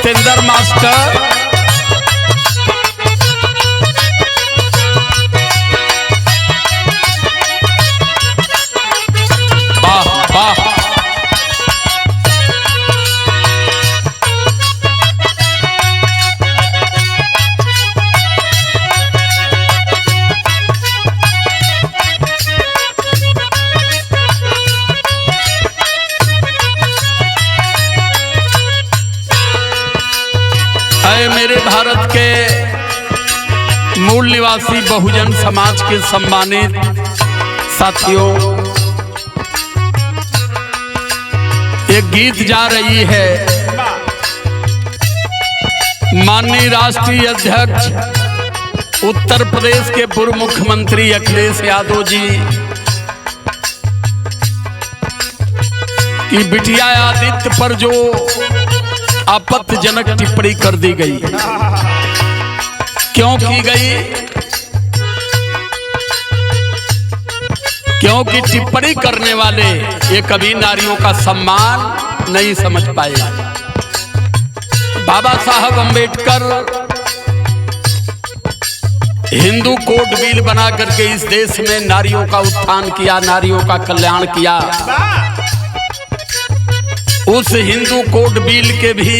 Jitendra master. वाह वाह। मेरे भारत के मूल निवासी बहुजन समाज के सम्मानित साथियों, एक गीत जा रही है माननीय राष्ट्रीय अध्यक्ष उत्तर प्रदेश के पूर्व मुख्यमंत्री अखिलेश यादव जी की बिटिया आदित्य पर जो आपत्तिजनक टिप्पणी कर दी गई। क्यों की गई? क्योंकि टिप्पणी करने वाले ये कभी नारियों का सम्मान नहीं समझ पाए। बाबा साहब अंबेडकर हिंदू कोड बिल बना करके इस देश में नारियों का उत्थान किया, नारियों का कल्याण किया। उस हिंदू कोड बिल के भी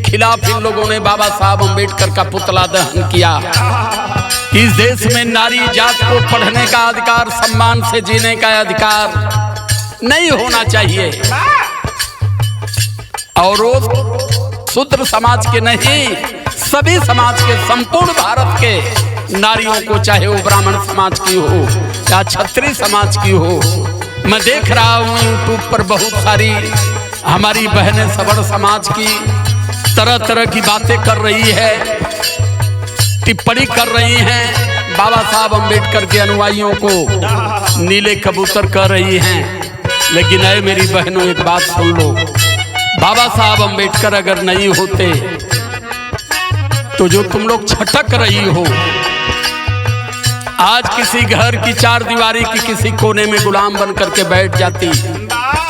खिलाफ इन लोगों ने बाबा साहब अंबेडकर का पुतला दहन किया। इस देश में नारी जात को पढ़ने का अधिकार, सम्मान से जीने का अधिकार नहीं होना चाहिए। और वो शूद्र समाज के नहीं, सभी समाज के, संपूर्ण भारत के नारियों को, चाहे वो ब्राह्मण समाज की हो या क्षत्रिय समाज की हो। मैं देख रहा हूँ यूट्यूब पर बहुत सारी हमारी बहनें सवर्ण समाज की तरह तरह की बातें कर रही है, टिप्पणी कर रही हैं, बाबा साहब अंबेडकर के अनुयायियों को नीले कबूतर कर रही हैं। लेकिन ऐ मेरी बहनों, एक बात सुन लो, बाबा साहब अंबेडकर अगर नहीं होते तो जो तुम लोग छटक रही हो, आज किसी घर की चार दीवारी की किसी कोने में गुलाम बन करके बैठ जाती।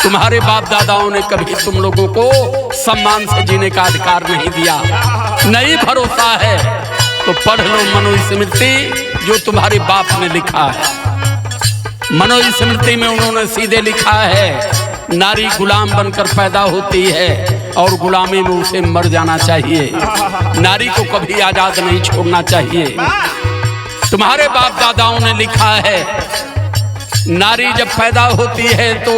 तुम्हारे बाप दादाओं ने कभी तुम लोगों को सम्मान से जीने का अधिकार नहीं दिया। नहीं भरोसा है तो पढ़ लो मनुस्मृति, जो तुम्हारे बाप ने लिखा है। मनुस्मृति में उन्होंने सीधे लिखा है, नारी गुलाम बनकर पैदा होती है और गुलामी में उसे मर जाना चाहिए। नारी को कभी आजाद नहीं छोड़ना चाहिए। तुम्हारे बाप दादाओं ने लिखा है, नारी जब पैदा होती है तो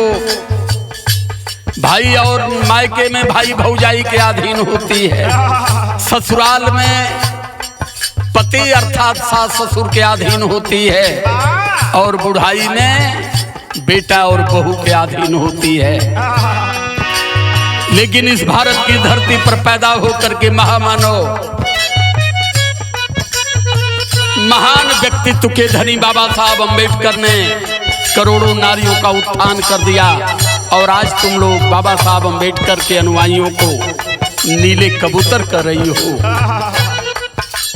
भाई और मायके में भाई भौजाई के अधीन होती है, ससुराल में पति अर्थात सास ससुर के अधीन होती है, और बुढ़ाई में बेटा और बहू के अधीन होती है। लेकिन इस भारत की धरती पर पैदा होकर के महामानव, महान व्यक्तित्व के धनी बाबा साहब अंबेडकर ने करोड़ों नारियों का उत्थान कर दिया। और आज तुम लोग बाबा साहब अंबेडकर के अनुयायियों को नीले कबूतर कर रही हो।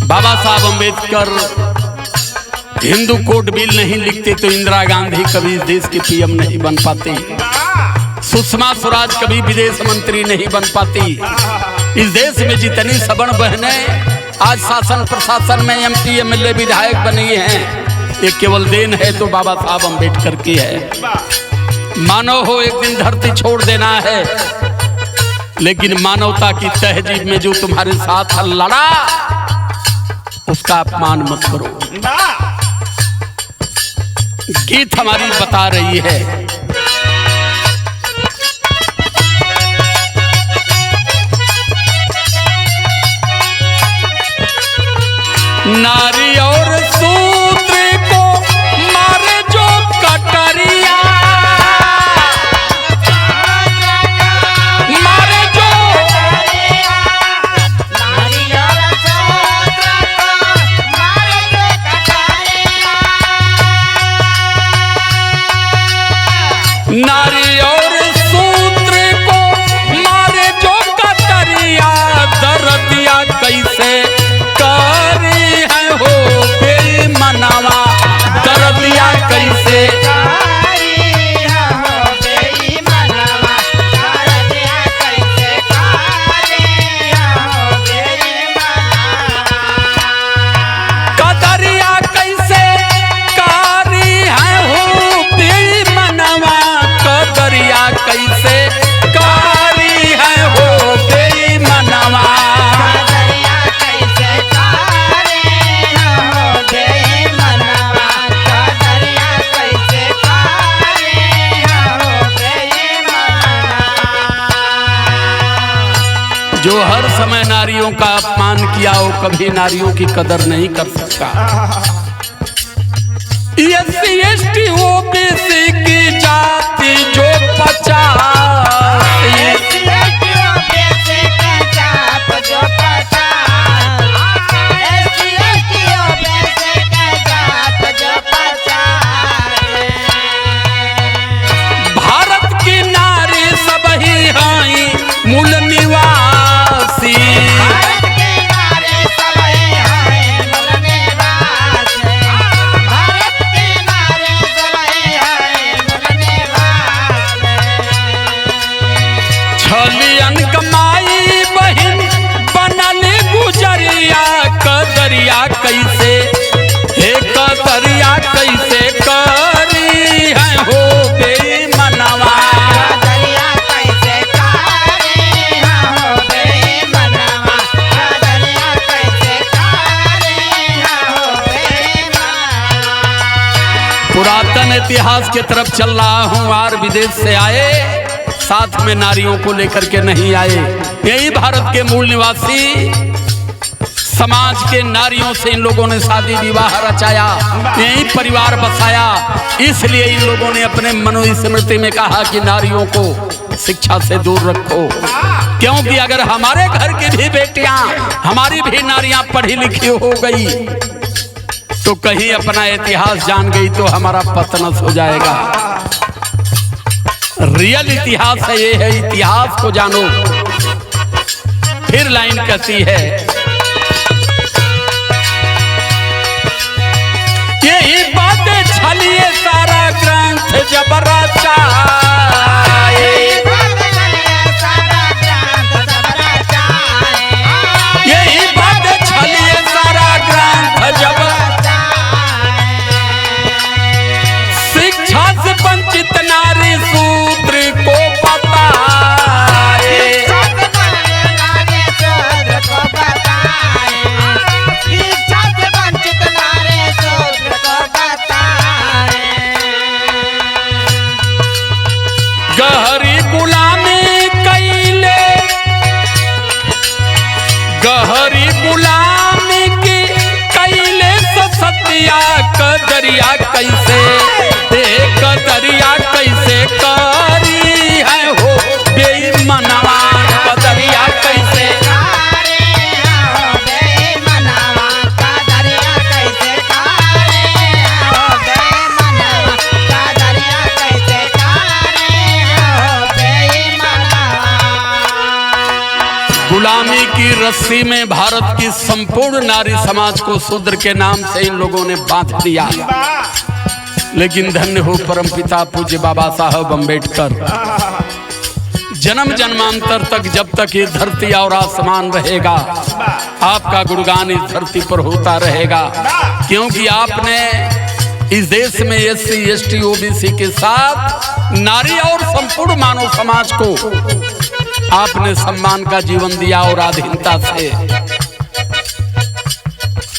बाबा साहब अंबेडकर हिंदू कोड बिल नहीं लिखते तो इंदिरा गांधी कभी इस देश की पीएम नहीं बन पाती, सुषमा स्वराज कभी विदेश मंत्री नहीं बन पाती। इस देश में जितनी सवर्ण बहनें आज शासन प्रशासन में एमपी एमएलए विधायक बनी हैं, ये केवल देन है तो बाबा साहब अंबेडकर की है। मानव हो, एक दिन धरती छोड़ देना है, लेकिन मानवता की तहजीब में जो तुम्हारे साथ लड़ा उसका अपमान मत करो। गीत हमारी बता रही है, नारी और शूद्र को मारे जो कटरिया, मारे जो नारी और शूद्र को मारे जो कटरिया, दर्दिया कैसे करी है हो का अपमान किया वो कभी नारियों की कदर नहीं कर सकता। एससी एसटी ओबीसी की जाति जो 50 मूल निवासी। छलियन कमाई बहिन बनल गुजरिया कदरिया कैसे हे कदरिया कैसे करी है हो बेमनवा। पुरातन इतिहास के तरफ चल रहा हूँ और विदेश से आए साथ में नारियों को लेकर के नहीं आए। यही भारत के मूल निवासी समाज के नारियों से इन लोगों ने शादी विवाह रचाया, यही परिवार बसाया। इसलिए इन लोगों ने अपने मनुस्मृति में कहा कि नारियों को शिक्षा से दूर रखो, क्योंकि अगर हमारे घर की भी बेटियां, हमारी भी नारियां पढ़ी लिखी हो गई तो कहीं अपना इतिहास जान गई तो हमारा पतन हो जाएगा। रियल इतिहास है ये है, इतिहास को जानो। फिर लाइन कहती है यही बातें छलिए सारा ग्रंथ जब रचा। यही बातें छलिए सारा ग्रंथ जब शिक्षा से वंचित नारी शूद्र को पता। गहरी गुलामी कैले, गहरी गुलामी की कैले सतिया कदरिया कैसे कदरिया कैसे करी है हो बेईमानवा। कदरिया कैसे गुलामी की रस्सी में भारत की संपूर्ण नारी समाज को शूद्र के नाम से इन लोगों ने बांध दिया। लेकिन धन्य हो परमपिता पूज्य बाबा साहब अम्बेडकर, जन्म जन्मांतर तक जब तक ये धरती और आसमान रहेगा आपका गुणगान इस धरती पर होता रहेगा, क्योंकि आपने इस देश में एससी एसटी ओबीसी के साथ नारी और संपूर्ण मानव समाज को आपने सम्मान का जीवन दिया और आधीनता से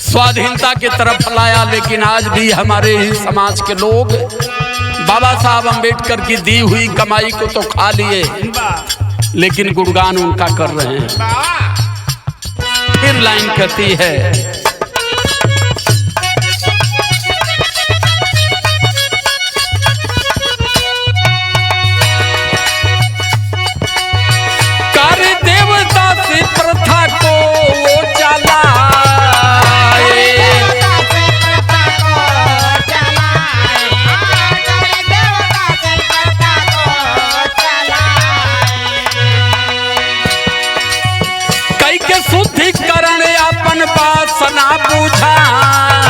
स्वाधीनता की तरफ लाया। लेकिन आज भी हमारे ही समाज के लोग बाबा साहब अम्बेडकर की दी हुई कमाई को तो खा लिए, लेकिन गुणगान उनका कर रहे हैं। फिर लाइन कहती है कार्य देवता से प्रथा को वो चला। शुद्धिकरण अपन वासना बुझाए।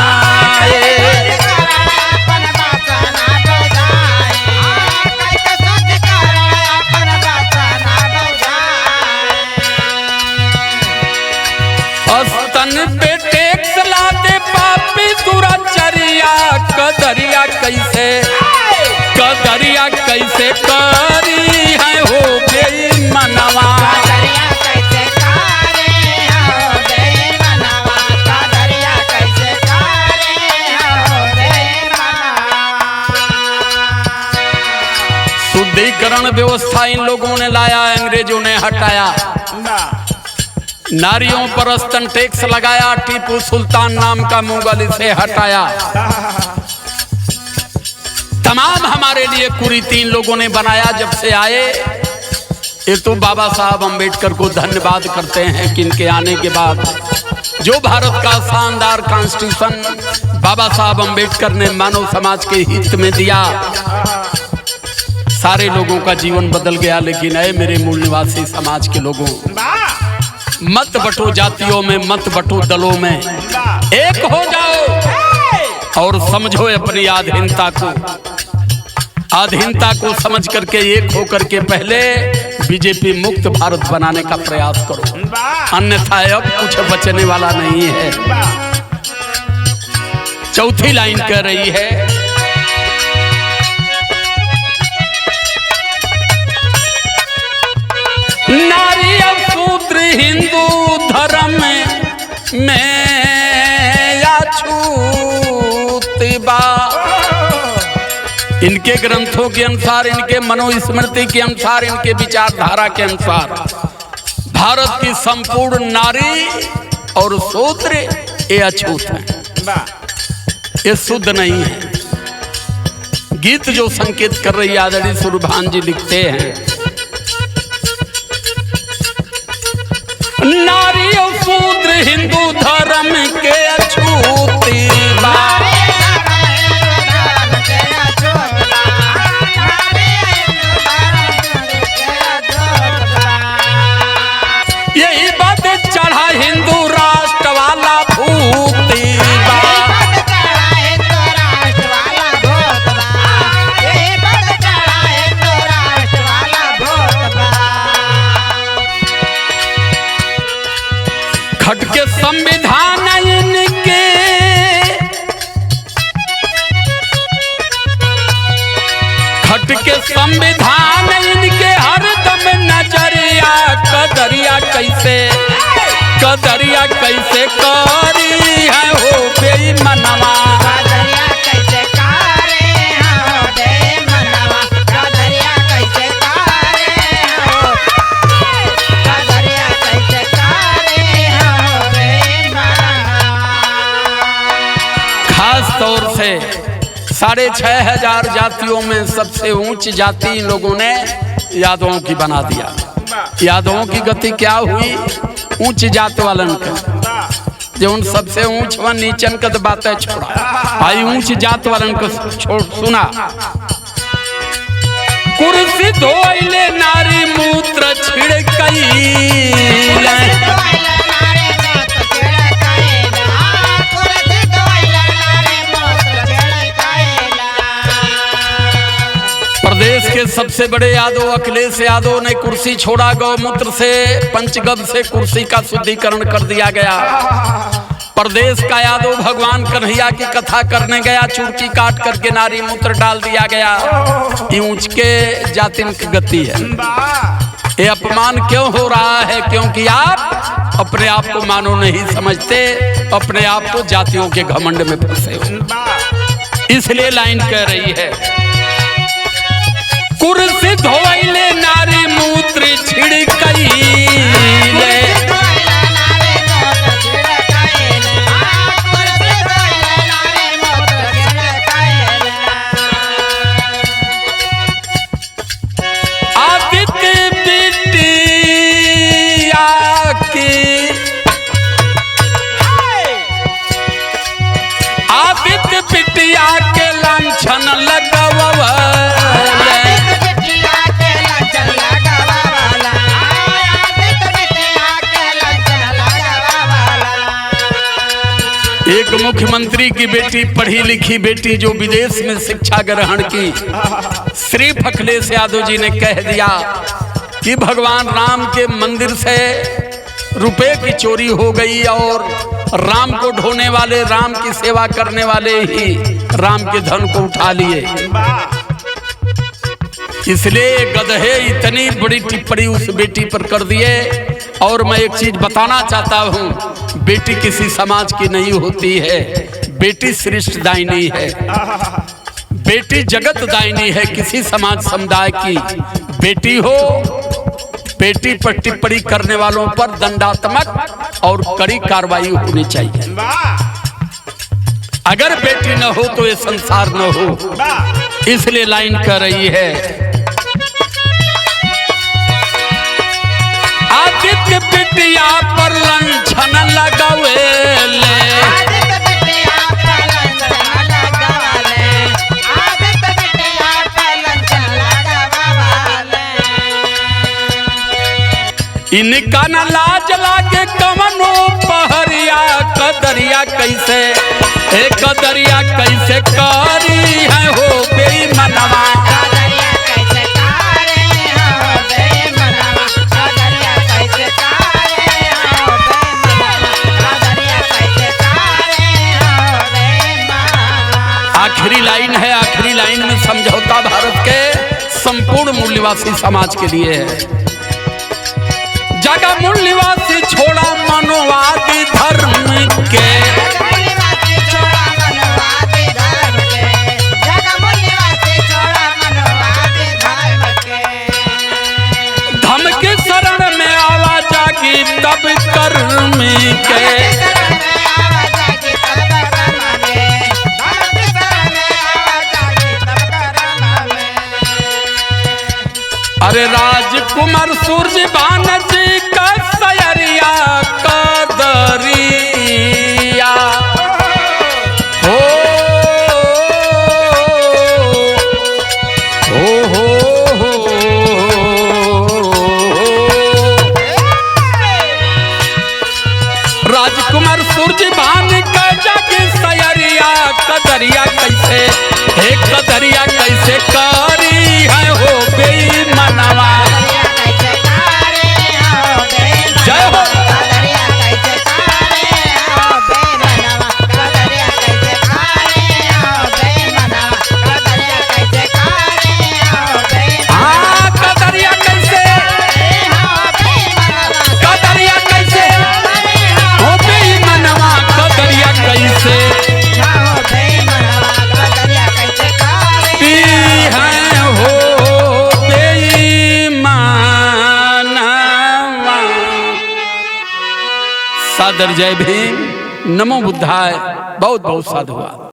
स्तन पे टैक्स लाते पापी दुराचरिया कदरिया कैसे कदरिया कैसे करी है हो बेईमानवा। शुद्धिकरण व्यवस्था इन लोगों ने लाया, अंग्रेजों ने हटाया। नारियों पर स्तन टैक्स लगाया, टीपू सुल्तान नाम का मुगल इसे हटाया। तमाम हमारे लिए कुरीतीन लोगों ने बनाया जब से आए। एक तो बाबा साहब अम्बेडकर को धन्यवाद करते हैं कि इनके आने के बाद जो भारत का शानदार कॉन्स्टिट्यूशन बाबा साहब अम्बेडकर ने मानव समाज के हित में दिया, सारे लोगों का जीवन बदल गया। लेकिन ऐ मेरे मूल निवासी समाज के लोगों, मत बटो जातियों में, मत बटो दलों में, एक हो जाओ और समझो अपनी आधीनता को। आधीनता को समझ करके एक होकर के पहले बीजेपी मुक्त भारत बनाने का प्रयास करो, अन्यथा अब कुछ बचने वाला नहीं है। चौथी लाइन कह रही है, नारी और शूद्र हिंदू धर्म में या छूती बा। इनके ग्रंथों के अनुसार, इनके मनोस्मृति के अनुसार, इनके विचारधारा के अनुसार भारत की संपूर्ण नारी और शूद्र ये अछूत है, ये शुद्ध नहीं है। गीत जो संकेत कर रही आदरणीय सूर्यभान जी लिखते हैं, नारी और शूद्र हिंदू धर्म के अछूती बा। यही बात चढ़ा हिंदू राष्ट्र वाला भूती बा। खट के संविधान इनके, खट के संविधान इनके हरदम नजरिया, कदरिया कैसे, कदरिया कैसे करी है हो बेईमानवा। तौर से 6500 जातियों में सबसे ऊंच जाति इन लोगों ने यादवों की बना दिया। यादवों की गति क्या हुई? ऊंच जात वालन का, जो उन सबसे ऊंच व नीचन का बातें छोड़ा, भाई ऊंच जात वालन को छोड़ सुना। कुर्सी धोइले नारी मूत्र छिड़कई, प्रदेश के सबसे बड़े यादव अखिलेश यादव ने कुर्सी छोड़ा। गौमूत्र से, पंचगव्य से कुर्सी का शुद्धिकरण कर दिया गया। प्रदेश का यादव भगवान कन्हैया की कथा करने गया, चुड़की काट करके नारी मूत्र डाल दिया गया। ये ऊंच के जातिन की गति है। ये अपमान क्यों हो रहा है? क्योंकि आप अपने आप को मानो नहीं समझते, अपने आप को जातियों के घमंड में फंसे हो। इसलिए लाइन कह रही है, कुर्सी धोइले नारी मूत्र छिड़कई, आदित्य बिटिया की, आदित्य बिटिया के लांछन लगवा, एक मुख्यमंत्री की बेटी, पढ़ी लिखी बेटी जो विदेश में शिक्षा ग्रहण की, सिर्फ अखिलेश यादव जी ने कह दिया कि भगवान राम के मंदिर से रुपए की चोरी हो गई और राम को ढोने वाले, राम की सेवा करने वाले ही राम के धन को उठा लिए। इसलिए गधे इतनी बड़ी टिप्पणी उस बेटी पर कर दिए। और मैं एक चीज बताना चाहता हूँ, बेटी किसी समाज की नहीं होती है, बेटी श्रेष्ठ दायिनी है, बेटी जगत दायिनी है। किसी समाज समुदाय की बेटी हो पेटी पर टिप्पणी करने वालों पर दंडात्मक और कड़ी कार्रवाई होनी चाहिए। अगर बेटी न हो तो ये संसार न हो। इसलिए लाइन कर रही है, आदित्य बिटिया पर लंछन लगावेले, इनका न लाज लागे कवनो पहरिया, कदरिया कैसे कदरिया कैसे करी है हो बेईमानवा, कदरिया कैसे करे हो बेईमानवा, कदरिया कैसे करे हो बेईमानवा, कदरिया कैसे करे हो बेईमानवा। आखिरी लाइन है, आखिरी लाइन में समझौता भारत के संपूर्ण मूल्यवासी समाज के लिए है। जगह मूल्यवासी छोड़ा मनोवादी धर्म के, धमकी शरण में आवा जागी तब कर्म के, अरे राजकुमार सूरजबान जी का सयरिया कदरिया हो राजकुमार सूरजबान का जग सयरिया, कदरिया कैसे कदरिया कैसे करी है हो बेईमानवा, जय हो। हाँ, कदरिया कैसे हो बेईमानवा, कदरिया कैसे सादर जय भीम, नमो बुद्धाय। बहुत बहुत साधुवाद।